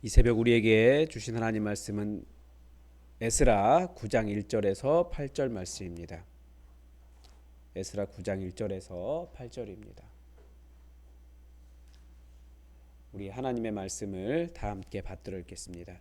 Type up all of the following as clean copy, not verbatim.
이 새벽 우리에게 주신 하나님 말씀은 에스라 9장 1절에서 8절 말씀입니다. 에스라 9장 1절에서 8절입니다. 우리 하나님의 말씀을 다 함께 받들어 읽겠습니다.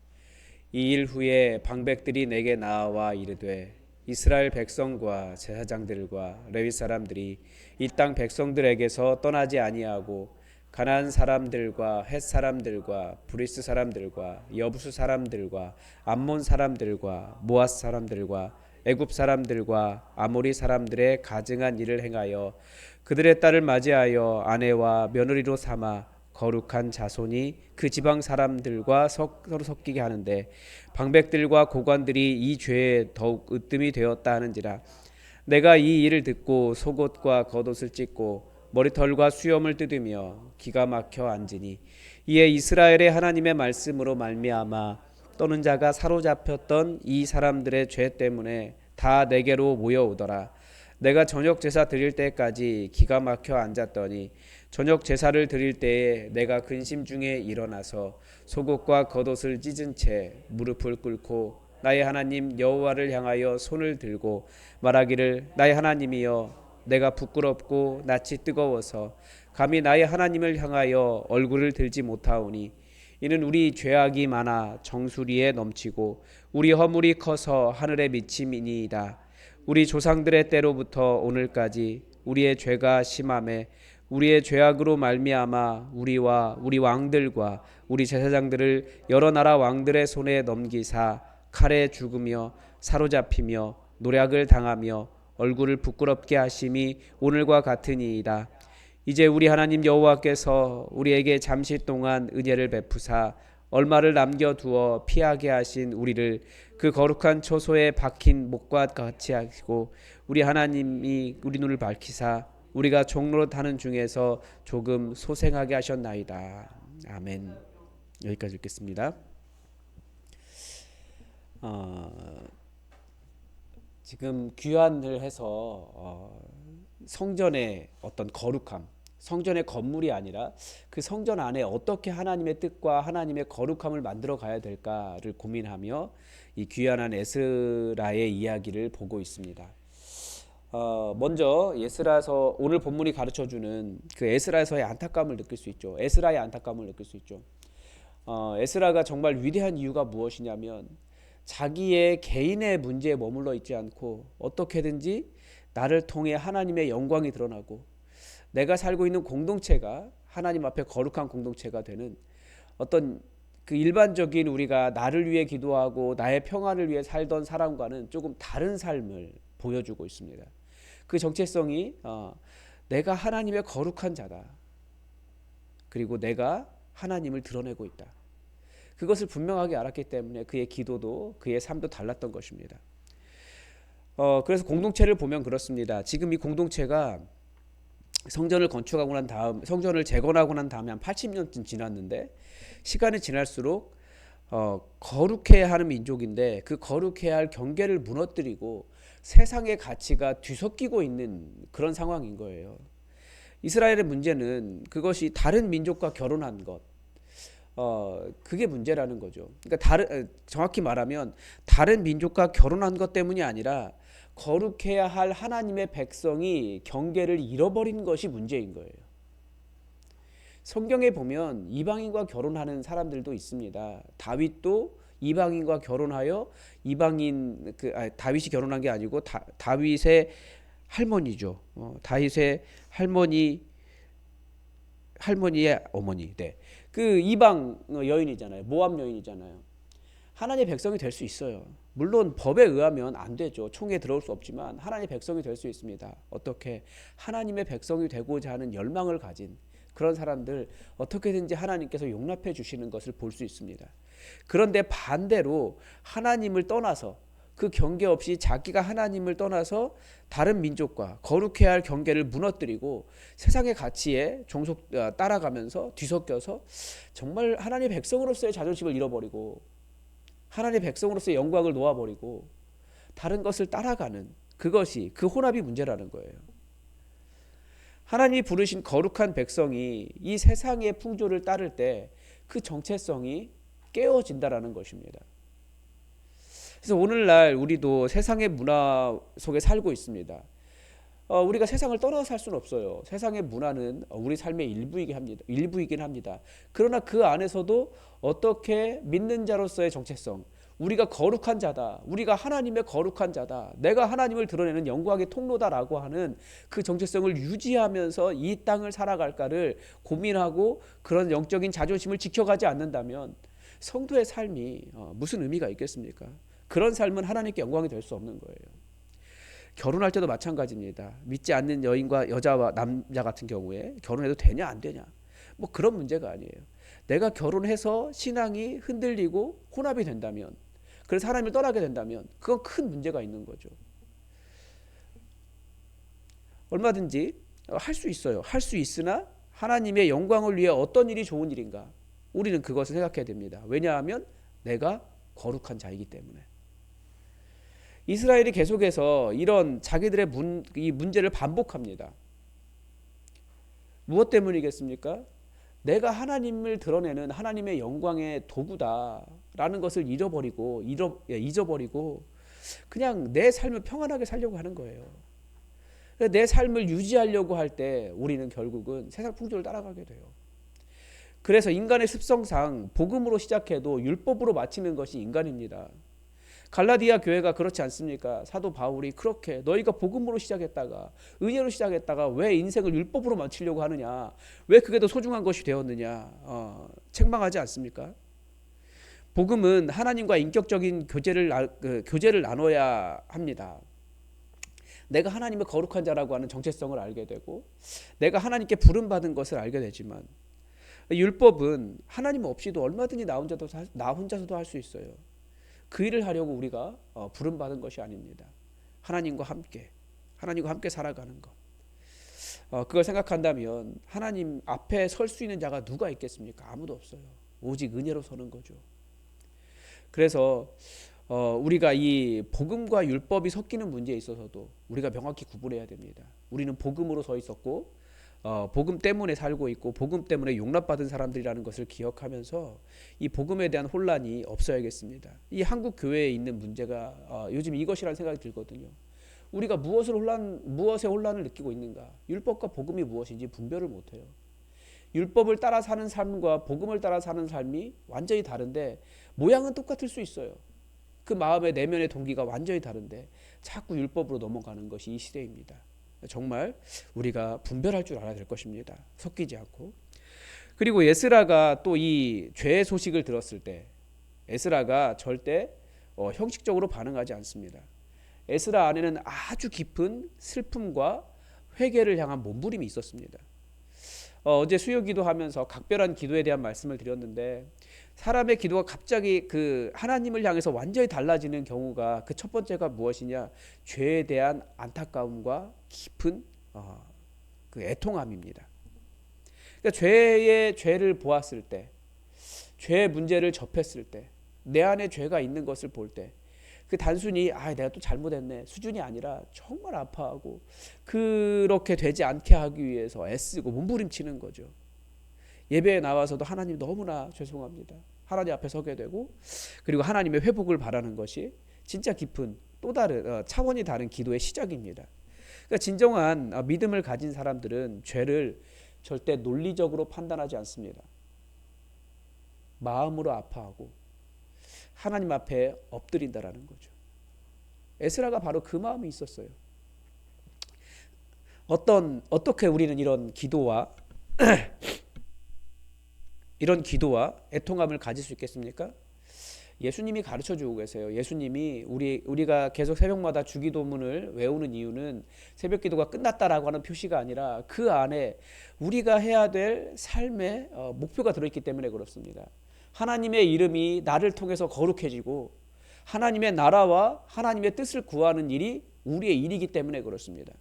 이 일 후에 방백들이 내게 나와 이르되 이스라엘 백성과 제사장들과 레위 사람들이 이 땅 백성들에게서 떠나지 아니하고 가나안 사람들과 헷 사람들과 브리스 사람들과 여부수 사람들과 암몬 사람들과 모압 사람들과 애굽 사람들과 아모리 사람들의 가증한 일을 행하여 그들의 딸을 맞이하여 아내와 며느리로 삼아 거룩한 자손이 그 지방 사람들과 서로 섞이게 하는데 방백들과 고관들이 이 죄에 더욱 으뜸이 되었다 하는지라. 내가 이 일을 듣고 속옷과 겉옷을 찢고 머리털과 수염을 뜯으며 기가 막혀 앉으니 이에 이스라엘의 하나님의 말씀으로 말미암아 떠는 자가 사로잡혔던 이 사람들의 죄 때문에 다 내게로 모여오더라. 내가 저녁 제사 드릴 때까지 기가 막혀 앉았더니 저녁 제사를 드릴 때에 내가 근심 중에 일어나서 속옷과 겉옷을 찢은 채 무릎을 꿇고 나의 하나님 여호와를 향하여 손을 들고 말하기를 나의 하나님이여 내가 부끄럽고 낯이 뜨거워서 감히 나의 하나님을 향하여 얼굴을 들지 못하오니 이는 우리 죄악이 많아 정수리에 넘치고 우리 허물이 커서 하늘에 미침이니이다. 우리 조상들의 때로부터 오늘까지 우리의 죄가 심함에 우리의 죄악으로 말미암아 우리와 우리 왕들과 우리 제사장들을 여러 나라 왕들의 손에 넘기사 칼에 죽으며 사로잡히며 노략을 당하며 얼굴을 부끄럽게 하심이 오늘과 같으니이다. 이제 우리 하나님 여호와께서 우리에게 잠시 동안 은혜를 베푸사 얼마를 남겨두어 피하게 하신 우리를 그 거룩한 처소에 박힌 목과 같이 하시고 우리 하나님이 우리 눈을 밝히사 우리가 종로로 타는 중에서 조금 소생하게 하셨나이다. 아멘. 여기까지 읽겠습니다. 지금 귀환을 해서 성전의 어떤 거룩함, 성전의 건물이 아니라 그 성전 안에 어떻게 하나님의 뜻과 하나님의 거룩함을 만들어 가야 될까를 고민하며 이 귀환한 에스라의 이야기를 보고 있습니다. 먼저 에스라서 오늘 본문이 가르쳐주는 그 에스라에서의 안타까움을 느낄 수 있죠. 에스라의 안타까움을 느낄 수 있죠. 에스라가 정말 위대한 이유가 무엇이냐면 자기의 개인의 문제에 머물러 있지 않고 어떻게든지 나를 통해 하나님의 영광이 드러나고 내가 살고 있는 공동체가 하나님 앞에 거룩한 공동체가 되는 어떤 그 일반적인 우리가 나를 위해 기도하고 나의 평안을 위해 살던 사람과는 조금 다른 삶을 보여주고 있습니다. 그 정체성이 내가 하나님의 거룩한 자다. 그리고 내가 하나님을 드러내고 있다. 그것을 분명하게 알았기 때문에 그의 기도도 그의 삶도 달랐던 것입니다. 그래서 공동체를 보면 그렇습니다. 지금 이 공동체가 성전을 건축하고 난 다음, 성전을 재건하고 난 다음에 한 80년쯤 지났는데 시간이 지날수록 거룩해야 하는 민족인데 그 거룩해야 할 경계를 무너뜨리고 세상의 가치가 뒤섞이고 있는 그런 상황인 거예요. 이스라엘의 문제는 그것이 다른 민족과 결혼한 것, 그게 문제라는 거죠. 그러니까 정확히 말하면 다른 민족과 결혼한 것 때문이 아니라 거룩해야 할 하나님의 백성이 경계를 잃어버린 것이 문제인 거예요. 성경에 보면 이방인과 결혼하는 사람들도 있습니다. 다윗도 이방인과 결혼하여 다윗이 결혼한 게 아니고 다윗의 할머니죠. 다윗의 할머니의 어머니. 네. 그 이방 여인이잖아요. 모압 여인이잖아요. 하나님의 백성이 될 수 있어요. 물론 법에 의하면 안 되죠. 총에 들어올 수 없지만 하나님의 백성이 될 수 있습니다. 어떻게? 하나님의 백성이 되고자 하는 열망을 가진 그런 사람들 어떻게든지 하나님께서 용납해 주시는 것을 볼 수 있습니다. 그런데 반대로 하나님을 떠나서 그 경계 없이 자기가 하나님을 떠나서 다른 민족과 거룩해야 할 경계를 무너뜨리고 세상의 가치에 따라가면서 뒤섞여서 정말 하나님의 백성으로서의 자존심을 잃어버리고 하나님의 백성으로서의 영광을 놓아버리고 다른 것을 따라가는 그것이 그 혼합이 문제라는 거예요. 하나님이 부르신 거룩한 백성이 이 세상의 풍조를 따를 때 그 정체성이 깨어진다라는 것입니다. 그래서 오늘날 우리도 세상의 문화 속에 살고 있습니다. 우리가 세상을 떠나서 살 수는 없어요. 세상의 문화는 우리 삶의 일부이긴 합니다. 그러나 그 안에서도 어떻게 믿는 자로서의 정체성, 우리가 거룩한 자다, 우리가 하나님의 거룩한 자다, 내가 하나님을 드러내는 영광의 통로다라고 하는 그 정체성을 유지하면서 이 땅을 살아갈까를 고민하고 그런 영적인 자존심을 지켜가지 않는다면 성도의 삶이 무슨 의미가 있겠습니까? 그런 삶은 하나님께 영광이 될 수 없는 거예요. 결혼할 때도 마찬가지입니다. 믿지 않는 여인과 여자와 남자 같은 경우에 결혼해도 되냐 안 되냐, 뭐 그런 문제가 아니에요. 내가 결혼해서 신앙이 흔들리고 혼합이 된다면, 그래서 하나님을 떠나게 된다면 그건 큰 문제가 있는 거죠. 얼마든지 할 수 있어요. 할 수 있으나 하나님의 영광을 위해 어떤 일이 좋은 일인가, 우리는 그것을 생각해야 됩니다. 왜냐하면 내가 거룩한 자이기 때문에. 이스라엘이 계속해서 이런 자기들의 이 문제를 반복합니다. 무엇 때문이겠습니까? 내가 하나님을 드러내는 하나님의 영광의 도구다라는 것을 잊어버리고 그냥 내 삶을 평안하게 살려고 하는 거예요. 내 삶을 유지하려고 할 때 우리는 결국은 세상 풍조를 따라가게 돼요. 그래서 인간의 습성상 복음으로 시작해도 율법으로 마치는 것이 인간입니다. 갈라디아 교회가 그렇지 않습니까? 사도 바울이 그렇게 너희가 복음으로 시작했다가 은혜로 시작했다가 왜 인생을 율법으로 마치려고 하느냐, 왜 그게 더 소중한 것이 되었느냐 책망하지 않습니까? 복음은 하나님과 인격적인 교제를 나눠야 합니다. 내가 하나님의 거룩한 자라고 하는 정체성을 알게 되고 내가 하나님께 부름받은 것을 알게 되지만, 율법은 하나님 없이도 얼마든지 나 혼자서도 할 수 있어요. 그 일을 하려고 우리가 부름받은 것이 아닙니다. 하나님과 함께 살아가는 것. 그걸 생각한다면 하나님 앞에 설 수 있는 자가 누가 있겠습니까? 아무도 없어요. 오직 은혜로 서는 거죠. 그래서 우리가 이 복음과 율법이 섞이는 문제에 있어서도 우리가 명확히 구분해야 됩니다. 우리는 복음으로 서 있었고 복음 때문에 살고 있고 복음 때문에 용납받은 사람들이라는 것을 기억하면서 이 복음에 대한 혼란이 없어야겠습니다. 이 한국 교회에 있는 문제가 요즘 이것이라는 생각이 들거든요. 우리가 무엇의 혼란을 느끼고 있는가? 율법과 복음이 무엇인지 분별을 못해요. 율법을 따라 사는 삶과 복음을 따라 사는 삶이 완전히 다른데 모양은 똑같을 수 있어요. 그 마음의 내면의 동기가 완전히 다른데 자꾸 율법으로 넘어가는 것이 이 시대입니다. 정말 우리가 분별할 줄 알아야 될 것입니다. 섞이지 않고. 그리고 에스라가 또 이 죄의 소식을 들었을 때 에스라가 절대 형식적으로 반응하지 않습니다. 에스라 안에는 아주 깊은 슬픔과 회개를 향한 몸부림이 있었습니다. 어제 수요 기도하면서 각별한 기도에 대한 말씀을 드렸는데, 사람의 기도가 갑자기 그 하나님을 향해서 완전히 달라지는 경우가 그 첫 번째가 무엇이냐? 죄에 대한 안타까움과 깊은 그 애통함입니다. 그러니까 죄를 보았을 때, 죄의 문제를 접했을 때, 내 안에 죄가 있는 것을 볼 때, 그 단순히 내가 또 잘못했네 수준이 아니라 정말 아파하고 그렇게 되지 않게 하기 위해서 애쓰고 몸부림치는 거죠. 예배에 나와서도 하나님 너무나 죄송합니다, 하나님 앞에 서게 되고, 그리고 하나님의 회복을 바라는 것이 진짜 깊은 또 다른 차원이 다른 기도의 시작입니다. 그러니까 진정한 믿음을 가진 사람들은 죄를 절대 논리적으로 판단하지 않습니다. 마음으로 아파하고 하나님 앞에 엎드린다라는 거죠. 에스라가 바로 그 마음이 있었어요. 어떻게 우리는 이런 기도와 애통함을 가질 수 있겠습니까? 예수님이 가르쳐 주고 계세요. 예수님이 우리가 계속 새벽마다 주기도문을 외우는 이유는 새벽 기도가 끝났다라고 하는 표시가 아니라 그 안에 우리가 해야 될 삶의 목표가 들어있기 때문에 그렇습니다. 하나님의 이름이 나를 통해서 거룩해지고 하나님의 나라와 하나님의 뜻을 구하는 일이 우리의 일이기 때문에 그렇습니다.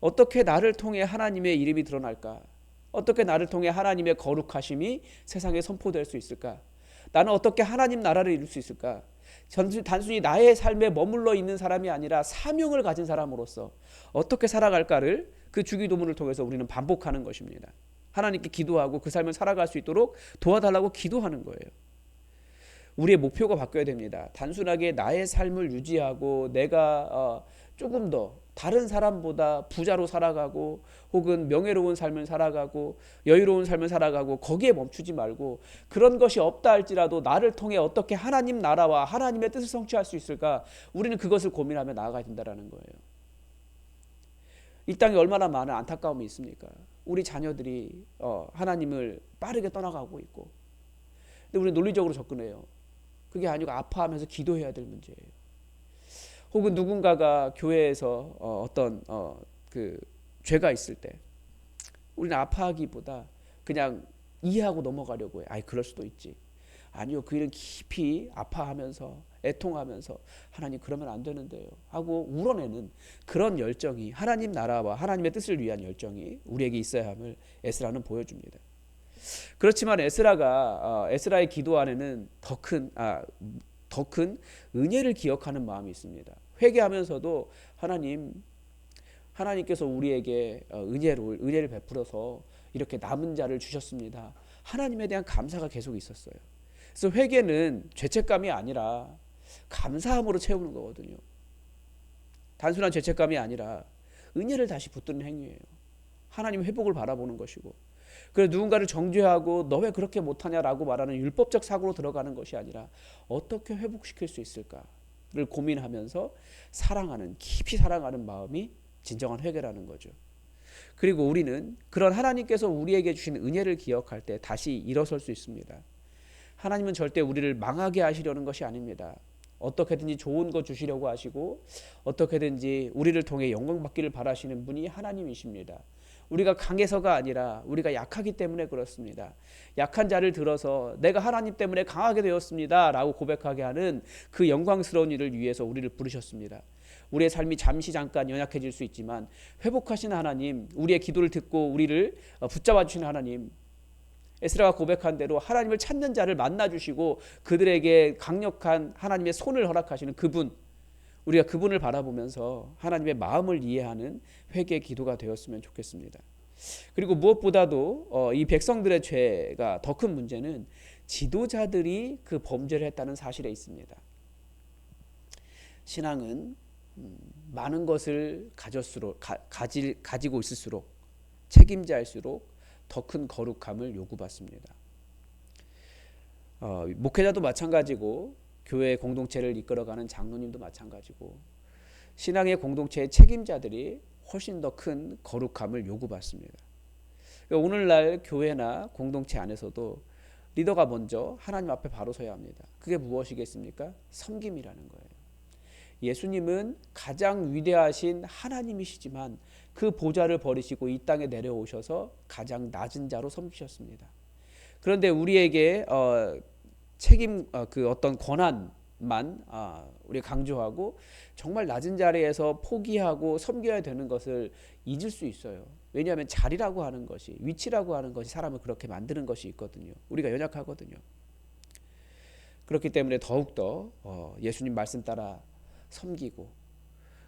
어떻게 나를 통해 하나님의 이름이 드러날까? 어떻게 나를 통해 하나님의 거룩하심이 세상에 선포될 수 있을까? 나는 어떻게 하나님 나라를 이룰 수 있을까? 단순히 나의 삶에 머물러 있는 사람이 아니라 사명을 가진 사람으로서 어떻게 살아갈까를 그 주기도문을 통해서 우리는 반복하는 것입니다. 하나님께 기도하고 그 삶을 살아갈 수 있도록 도와달라고 기도하는 거예요. 우리의 목표가 바뀌어야 됩니다. 단순하게 나의 삶을 유지하고 내가 조금 더 다른 사람보다 부자로 살아가고 혹은 명예로운 삶을 살아가고 여유로운 삶을 살아가고 거기에 멈추지 말고, 그런 것이 없다 할지라도 나를 통해 어떻게 하나님 나라와 하나님의 뜻을 성취할 수 있을까, 우리는 그것을 고민하며 나아가야 된다는 거예요. 이 땅에 얼마나 많은 안타까움이 있습니까? 우리 자녀들이 하나님을 빠르게 떠나가고 있고, 근데 우리는 논리적으로 접근해요. 그게 아니고 아파하면서 기도해야 될 문제예요. 혹은 누군가가 교회에서 어떤 그 죄가 있을 때 우리는 아파하기보다 그냥 이해하고 넘어가려고 해요. 아이, 그럴 수도 있지. 아니요, 그 일은 깊이 아파하면서 애통하면서 하나님 그러면 안 되는데요 하고 울어내는 그런 열정이, 하나님 나라와 하나님의 뜻을 위한 열정이 우리에게 있어야 함을 에스라는 보여줍니다. 그렇지만 에스라의 기도 안에는 더 큰 은혜를 기억하는 마음이 있습니다. 회개하면서도 하나님께서 우리에게 은혜를 베풀어서 이렇게 남은 자를 주셨습니다. 하나님에 대한 감사가 계속 있었어요. 그래서 회개는 죄책감이 아니라 감사함으로 채우는 거거든요. 단순한 죄책감이 아니라 은혜를 다시 붙드는 행위예요. 하나님 회복을 바라보는 것이고, 그래서 누군가를 정죄하고 너 왜 그렇게 못하냐라고 말하는 율법적 사고로 들어가는 것이 아니라 어떻게 회복시킬 수 있을까를 고민하면서 깊이 사랑하는 마음이 진정한 회개라는 거죠. 그리고 우리는 그런 하나님께서 우리에게 주신 은혜를 기억할 때 다시 일어설 수 있습니다. 하나님은 절대 우리를 망하게 하시려는 것이 아닙니다. 어떻게든지 좋은 거 주시려고 하시고 어떻게든지 우리를 통해 영광 받기를 바라시는 분이 하나님이십니다. 우리가 강해서가 아니라 우리가 약하기 때문에 그렇습니다. 약한 자를 들어서 내가 하나님 때문에 강하게 되었습니다 라고 고백하게 하는 그 영광스러운 일을 위해서 우리를 부르셨습니다. 우리의 삶이 잠깐 연약해질 수 있지만 회복하시는 하나님, 우리의 기도를 듣고 우리를 붙잡아 주시는 하나님, 에스라가 고백한 대로 하나님을 찾는 자를 만나주시고 그들에게 강력한 하나님의 손을 허락하시는 그분, 우리가 그분을 바라보면서 하나님의 마음을 이해하는 회개의 기도가 되었으면 좋겠습니다. 그리고 무엇보다도 이 백성들의 죄가 더 큰 문제는 지도자들이 그 범죄를 했다는 사실에 있습니다. 신앙은 많은 것을 가지고 있을수록, 책임자일수록 더 큰 거룩함을 요구받습니다. 목회자도 마찬가지고 교회 공동체를 이끌어가는 장로님도 마찬가지고 신앙의 공동체의 책임자들이 훨씬 더 큰 거룩함을 요구받습니다. 그러니까 오늘날 교회나 공동체 안에서도 리더가 먼저 하나님 앞에 바로 서야 합니다. 그게 무엇이겠습니까? 섬김이라는 거예요. 예수님은 가장 위대하신 하나님이시지만 그 보좌를 버리시고 이 땅에 내려오셔서 가장 낮은 자로 섬기셨습니다. 그런데 우리에게 그 어떤 권한만 우리가 강조하고 정말 낮은 자리에서 포기하고 섬겨야 되는 것을 잊을 수 있어요. 왜냐하면 자리라고 하는 것이, 위치라고 하는 것이 사람을 그렇게 만드는 것이 있거든요. 우리가 연약하거든요. 그렇기 때문에 더욱더 예수님 말씀 따라 섬기고,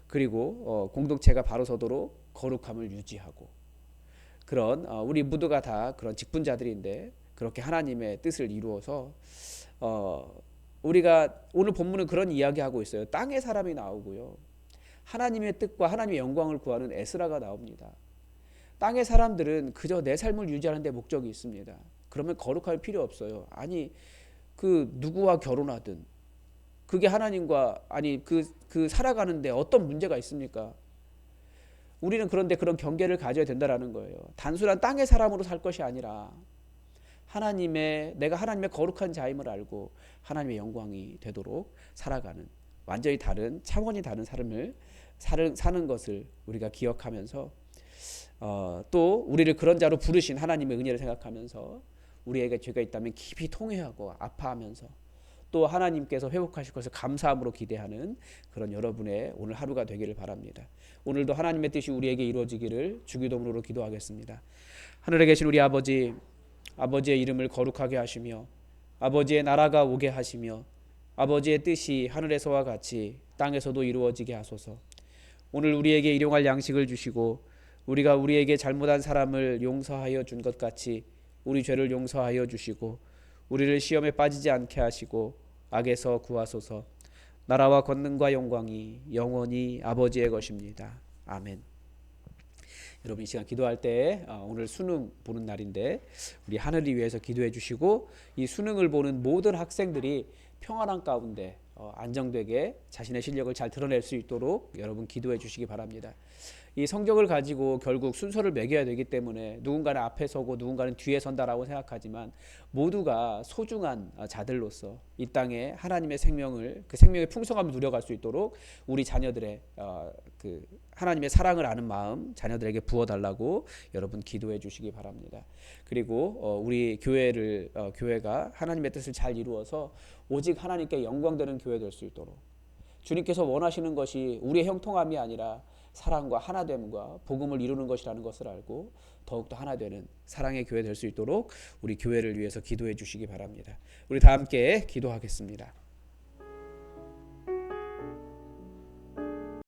그리고 공동체가 바로 서도록 거룩함을 유지하고, 그런 우리 모두가 다 그런 직분자들인데 그렇게 하나님의 뜻을 이루어서 우리가 오늘 본문은 그런 이야기하고 있어요. 땅의 사람이 나오고요, 하나님의 뜻과 하나님의 영광을 구하는 에스라가 나옵니다. 땅의 사람들은 그저 내 삶을 유지하는 데 목적이 있습니다. 그러면 거룩할 필요 없어요. 아니, 그 누구와 결혼하든 그게 하나님과 그 살아가는데 어떤 문제가 있습니까? 우리는 그런데 그런 경계를 가져야 된다라는 거예요. 단순한 땅의 사람으로 살 것이 아니라 내가 하나님의 거룩한 자임을 알고 하나님의 영광이 되도록 살아가는 완전히 다른, 차원이 다른 삶을 사는 것을 우리가 기억하면서 또 우리를 그런 자로 부르신 하나님의 은혜를 생각하면서 우리에게 죄가 있다면 깊이 통회하고 아파하면서 또 하나님께서 회복하실 것을 감사함으로 기대하는 그런 여러분의 오늘 하루가 되기를 바랍니다. 오늘도 하나님의 뜻이 우리에게 이루어지기를 주기도문으로 기도하겠습니다. 하늘에 계신 우리 아버지의 이름을 거룩하게 하시며 아버지의 나라가 오게 하시며 아버지의 뜻이 하늘에서와 같이 땅에서도 이루어지게 하소서. 오늘 우리에게 일용할 양식을 주시고 우리가 우리에게 잘못한 사람을 용서하여 준 것 같이 우리 죄를 용서하여 주시고 우리를 시험에 빠지지 않게 하시고 악에서 구하소서. 나라와 권능과 영광이 영원히 아버지의 것입니다. 아멘. 여러분 이 시간 기도할 때 오늘 수능 보는 날인데 우리 하늘을 위해서 기도해 주시고 이 수능을 보는 모든 학생들이 평안한 가운데 안정되게 자신의 실력을 잘 드러낼 수 있도록 여러분 기도해 주시기 바랍니다. 이 성적을 가지고 결국 순서를 매겨야 되기 때문에 누군가는 앞에 서고 누군가는 뒤에 선다라고 생각하지만 모두가 소중한 자들로서 이 땅에 하나님의 생명을 그 생명의 풍성함을 누려갈 수 있도록 우리 자녀들의 그 하나님의 사랑을 아는 마음 자녀들에게 부어달라고 여러분 기도해 주시기 바랍니다. 그리고 우리 교회가 하나님의 뜻을 잘 이루어서 오직 하나님께 영광되는 교회 될 수 있도록 주님께서 원하시는 것이 우리의 형통함이 아니라 사랑과 하나됨과 복음을 이루는 것이라는 것을 알고 더욱더 하나 되는 사랑의 교회 될 수 있도록 우리 교회를 위해서 기도해 주시기 바랍니다. 우리 다 함께 기도하겠습니다.